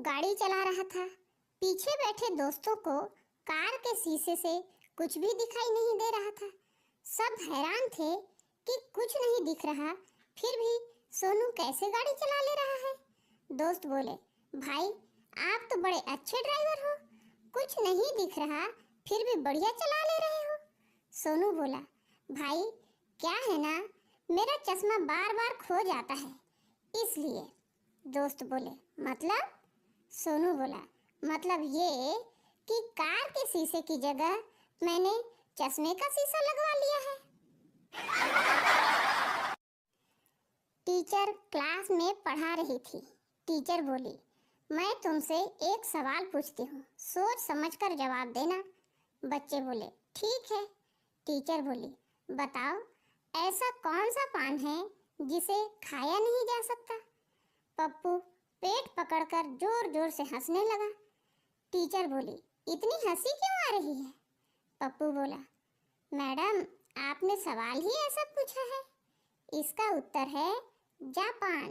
गाड़ी चला रहा था। पीछे बैठे दोस्तों को कार के शीशे से कुछ भी दिखाई नहीं दे रहा था। सब हैरान थे कि कुछ नहीं दिख रहा, फिर भी सोनू कैसे गाड़ी चला ले रहा है। दोस्त बोले, भाई आप तो बड़े अच्छे ड्राइवर हो, कुछ नहीं दिख रहा फिर भी बढ़िया चला ले रहे हो। सोनू बोला, भाई क्या है ना, मेरा चश्मा बार बार खो जाता है इसलिए। दोस्त बोले, मतलब? सोनू बोला, मतलब ये कि कार के शीशे की जगह मैंने चश्मे का शीशा लगवा लिया है। टीचर क्लास में पढ़ा रही थी। टीचर बोली, मैं तुमसे एक सवाल पूछती हूँ, सोच समझकर जवाब देना। बच्चे बोले, ठीक है। टीचर बोली, बताओ ऐसा कौन सा पान है जिसे खाया नहीं जा सकता? पप्पू पेट पकड़कर जोर जोर से हंसने लगा। टीचर बोली, इतनी हंसी क्यों आ रही है? पप्पू बोला, मैडम आपने सवाल ही ऐसा पूछा है, इसका उत्तर है जापान।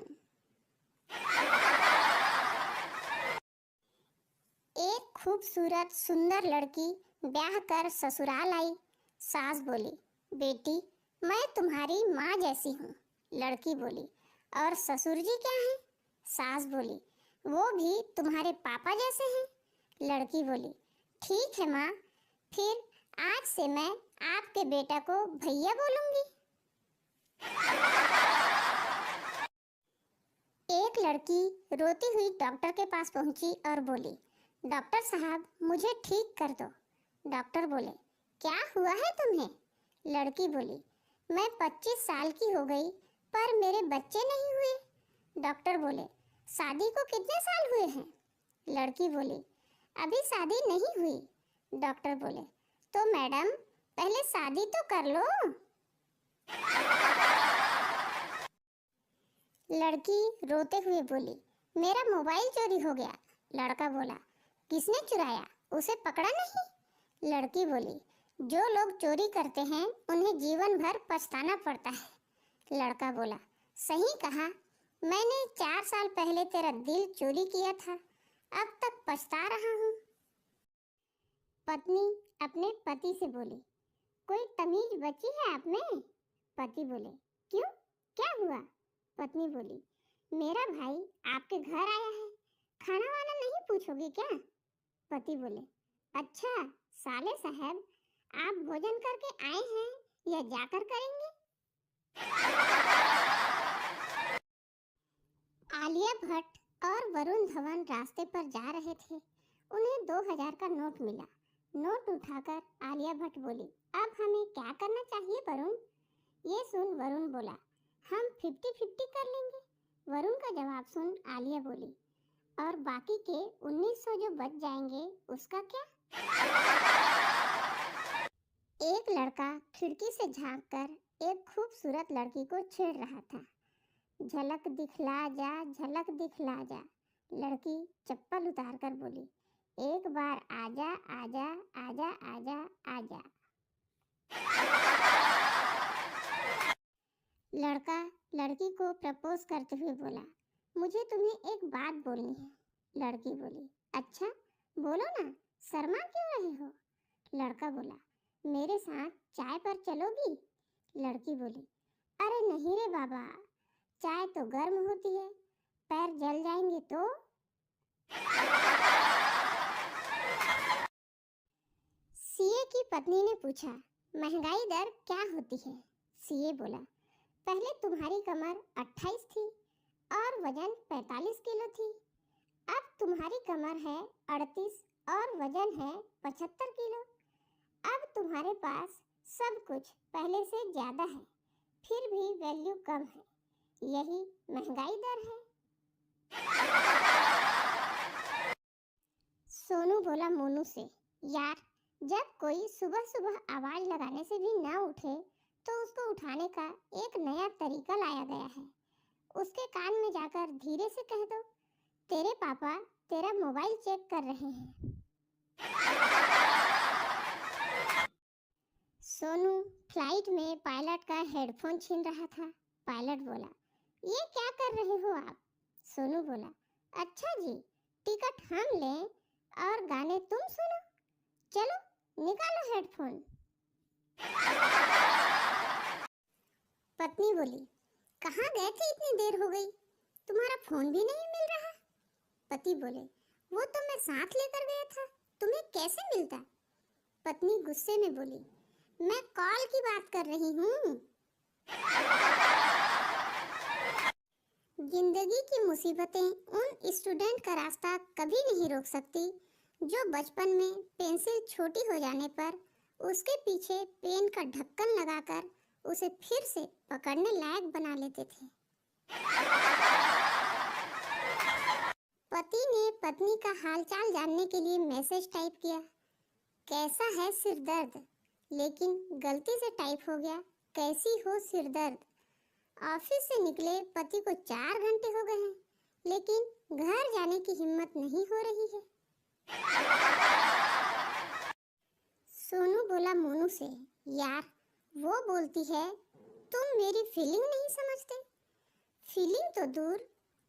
एक खूबसूरत सुंदर लड़की ब्याह कर ससुराल आई। सास बोली, बेटी मैं तुम्हारी माँ जैसी हूँ। लड़की बोली, और ससुर जी क्या हैं? सास बोली, वो भी तुम्हारे पापा जैसे हैं। लड़की बोली, ठीक है माँ, फिर आज से मैं आपके बेटा को भैया बोलूंगी। एक लड़की रोती हुई डॉक्टर के पास पहुंची और बोली, डॉक्टर साहब मुझे ठीक कर दो। डॉक्टर बोले, क्या हुआ है तुम्हें? लड़की बोली, मैं 25 साल की हो गई पर मेरे बच्चे नहीं हुए। डॉक्टर बोले, शादी को कितने साल हुए हैं? लड़की बोली, अभी शादी नहीं हुई। डॉक्टर बोले, तो मैडम पहले शादी तो कर लो। लड़की रोते हुए बोली, मेरा मोबाइल चोरी हो गया। लड़का बोला, किसने चुराया, उसे पकड़ा नहीं? लड़की बोली, जो लोग चोरी करते हैं उन्हें जीवन भर पछताना पड़ता है। लड़का बोला, सही कहा, मैंने 4 साल पहले तेरा दिल चोरी किया था, अब तक पछता रहा हूँ। पत्नी अपने पति से बोली, कोई तमीज बची है आप में? पति बोले, क्यों, क्या हुआ? पत्नी बोली, मेरा भाई आपके घर आया है, खाना वाना नहीं पूछोगे क्या? पति बोले, अच्छा साले साहब, आप भोजन करके आए हैं या जाकर करेंगे? आलिया भट्ट और वरुण धवन रास्ते पर जा रहे थे। उन्हें 2000 का नोट मिला। नोट उठाकर आलिया भट्ट बोली, अब हमें क्या करना चाहिए वरुण? ये सुन वरुण बोला, हम 50-50 कर लेंगे। वरुण का जवाब सुन आलिया बोली, और बाकी के 1900 जो बच जाएंगे उसका क्या? एक लड़का खिड़की से झांककर एक खूबसूरत लड़की को छेड़ रहा था। झलक दिखला जा, झलक दिखला जा। लड़की चप्पल उतारकर बोली, एक बार आजा आजा आजा आजा आजा। लड़का लड़की को प्रपोज करते हुए बोला, मुझे तुम्हें एक बात बोलनी है। लड़की बोली, अच्छा बोलो ना, शर्मा क्यों रहे हो? लड़का बोला, मेरे साथ चाय पर चलोगी? लड़की बोली, अरे नहीं रे बाबा, चाय तो गर्म होती है, पैर जल जाएंगे तो। सीए की पत्नी ने पूछा, महंगाई दर क्या होती है? सीए बोला, पहले तुम्हारी कमर 28 थी और वजन 45 किलो थी, अब तुम्हारी कमर है 38 और वजन है 75 किलो। अब तुम्हारे पास सब कुछ पहले से ज्यादा है, फिर भी वैल्यू कम है, यही महंगाई दर है। सोनू बोला मोनू से, यार जब कोई सुबह सुबह आवाज लगाने से भी ना उठे तो उसको उठाने का एक नया तरीका लाया गया है। उसके कान में जाकर धीरे से कह दो, तेरे पापा तेरा मोबाइल चेक कर रहे हैं। सोनू फ्लाइट में पायलट का हेडफोन छीन रहा था। पायलट बोला, ये क्या कर रहे हो आप? सोनू बोला, अच्छा जी, टिकट हम लें और गाने तुम सुनो। चलो निकालो हेडफोन। पत्नी बोली, कहाँ गए थे, इतनी देर हो गई, तुम्हारा फोन भी नहीं मिल रहा। पति बोले, वो तो मैं साथ लेकर गया था, तुम्हें कैसे मिलता। पत्नी गुस्से में बोली, मैं कॉल की बात कर रही हूँ। जिंदगी की मुसीबतें उन स्टूडेंट का रास्ता कभी नहीं रोक सकती जो बचपन में पेंसिल छोटी हो जाने पर उसके पीछे पेन का ढक्कन लगाकर उसे फिर से पकड़ने लायक बना लेते थे। पति ने पत्नी का हालचाल जानने के लिए मैसेज टाइप किया, कैसा है सिर दर्द, लेकिन गलती से टाइप हो गया, कैसी हो सिर दर्द। ऑफिस से निकले पति को 4 घंटे हो गए हैं, लेकिन घर जाने की हिम्मत नहीं हो रही है। सोनू बोला मोनू से, यार वो बोलती है तुम मेरी फीलिंग नहीं समझते। फीलिंग तो दूर,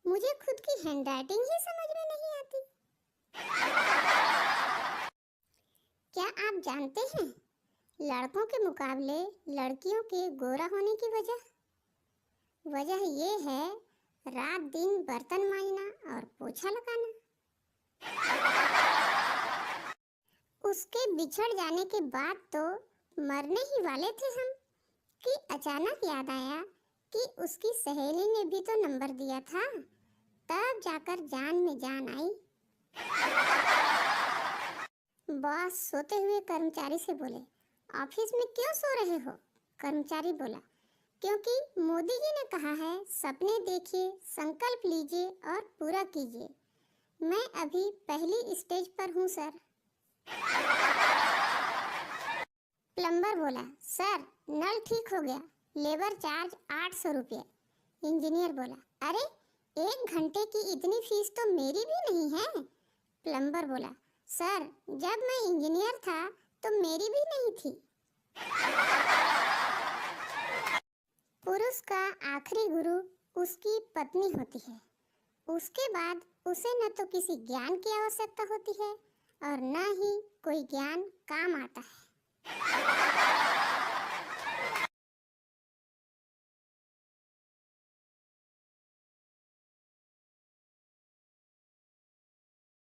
मुझे खुद की हैंडराइटिंग ही समझ में नहीं आती। क्या आप जानते हैं लड़कों के मुकाबले लड़कियों के गोरा होने की वजह ये है रात दिन बर्तन मांजना और पोछा लगाना। उसके बिछड़ जाने के बाद तो मरने ही वाले थे हम कि अचानक याद आया कि उसकी सहेली ने भी तो नंबर दिया था, तब जाकर जान में जान आई। बॉस सोते हुए कर्मचारी से बोले, ऑफिस में क्यों सो रहे हो। कर्मचारी बोला, क्योंकि मोदी जी ने कहा है सपने देखिए, संकल्प लीजिए और पूरा कीजिए। मैं अभी पहली स्टेज पर हूँ सर। प्लम्बर बोला, सर नल ठीक हो गया, लेबर चार्ज 800 रुपये। इंजीनियर बोला, अरे 1 घंटे की इतनी फीस तो मेरी भी नहीं है। प्लम्बर बोला, सर जब मैं इंजीनियर था तो मेरी भी नहीं थी। पुरुष का आखिरी गुरु उसकी पत्नी होती है। उसके बाद उसे न तो किसी ज्ञान की आवश्यकता होती है और न ही कोई ज्ञान काम आता है।